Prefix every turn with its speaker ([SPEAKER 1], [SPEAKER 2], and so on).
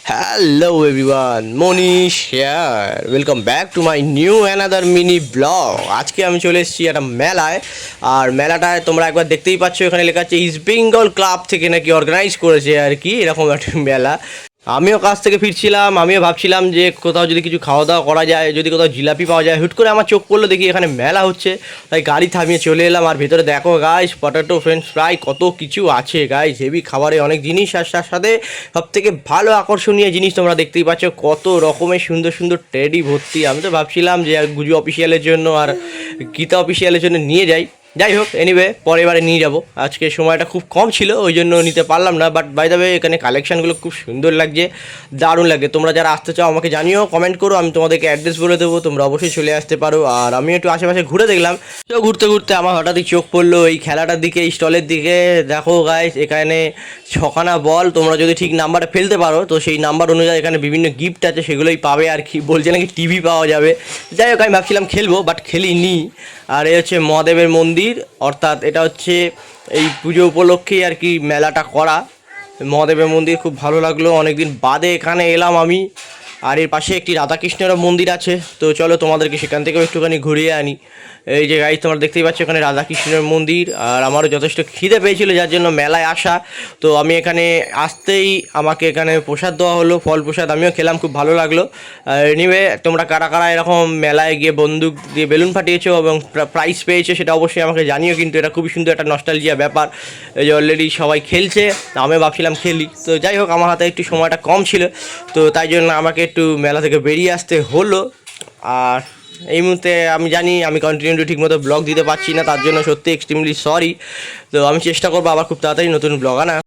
[SPEAKER 1] Hello everyone, Manish here. Welcome back to my new another mini blog. আজকে আমি চলে এসেছি একটা মেলায়। আর মেলাটায় তোমরা একবার দেখতেই পাচ্ছ, এখানে লেখা আছে ইস্ট বেঙ্গল ক্লাব থেকে নাকি অর্গানাইজ করেছে আর কি এরকম একটা মেলা। আমিও কাজ থেকে ফিরছিলাম, আমিও ভাবছিলাম যে কোথাও যদি কিছু খাওয়া দাওয়া করা যায়, যদি কোথাও জিলাপি পাওয়া যায়। হুট করে আমার চোখ পড়লো, দেখি এখানে মেলা হচ্ছে, তাই গাড়ি থামিয়ে চলে এলাম। আর ভেতরে দেখো গাইস, পটেটো ফ্রেঞ্চ ফ্রাই কত কিছু আছে গাইস, হেভি খাবারে অনেক জিনিস। আর তার সাথে সব থেকে ভালো আকর্ষণীয় জিনিস তোমরা দেখতেই পাচ্ছ, কত রকমের সুন্দর সুন্দর টেডি ভর্তি। আমি তো ভাবছিলাম যে গুজু অফিসিয়ালের জন্য আর গীতা অফিসিয়ালের জন্য নিয়ে যাই। যাই হোক, এনিওয়ে পরের বারে নিয়ে যাব। আজকে সময়টা খুব কম ছিল, ওই জন্য নিতে পারলাম না। বাট বাই দ্য ওয়ে, এখানে কালেকশানগুলো খুব সুন্দর লাগছে, দারুণ লাগে। তোমরা যারা আসতে চাও আমাকে জানিও, কমেন্ট করো, আমি তোমাদেরকে অ্যাড্রেস বলে দেবো, তোমরা অবশ্যই চলে আসতে পারো। আর আমি একটু আশেপাশে ঘুরে দেখলাম, তো ঘুরতে ঘুরতে আমার হঠাৎই চোখ পড়লো এই খেলাটার দিকে, এই স্টলের দিকে। দেখো গাইস, এখানে ছখানা বল, তোমরা যদি ঠিক নাম্বারে ফেলতে পারো তো সেই নাম্বার অনুযায়ী এখানে বিভিন্ন গিফট আছে, সেগুলোই পাবে আর কি। বলছে নাকি টিভি পাওয়া যাবে। যাই হোক, আমি ভাবছিলাম খেলবো, বাট খেলিনি। আর এই হচ্ছে মহাদেবের মন্দির, অর্থাৎ এটা হচ্ছে এই পুজো উপলক্ষেই আর কি মেলাটা করা। মহাদেবের মন্দির খুব ভালো লাগলো, অনেকদিন বাদে এখানে এলাম আমি। আর এর পাশে একটি রাধাকৃষ্ণেরও মন্দির আছে, তো চলো তোমাদেরকে সেখান থেকেও একটুখানি ঘুরিয়ে আনি। এই যে গাইজ, তোমরা দেখতেই পাচ্ছ এখানে রাধাকৃষ্ণের মন্দির। আর আমারও যথেষ্ট খিদে পেয়েছিল, যার জন্য মেলায় আসা। তো আমি এখানে আসতেই আমাকে এখানে প্রসাদ দেওয়া হলো, ফল প্রসাদ, আমিও খেলাম, খুব ভালো লাগলো। এনিওয়ে, তোমরা কারা কারা এরকম মেলায় গিয়ে বন্দুক দিয়ে বেলুন ফাটিয়েছো এবং প্রাইজ পেয়েছো সেটা অবশ্যই আমাকে জানিও। কিন্তু এটা খুবই সুন্দর একটা নস্টালজিয়া ব্যাপার। এই যে অলরেডি সবাই খেলছে, আমিও ভাবছিলাম খেলি। তো যাই হোক, আমার হাতে একটু সময়টা কম ছিল, তো তাই জন্য আমাকে একটু মেলা থেকে বেরিয়ে আসতে হলো। আর এই মুহূর্তে আমি জানি আমি কন্টিনিউলি ঠিকমতো ব্লগ দিতে পারছি না, তার জন্য সত্যি এক্সট্রিমলি সরি। তো আমি চেষ্টা করবো আবার খুব তাড়াতাড়ি নতুন ব্লগ আনা।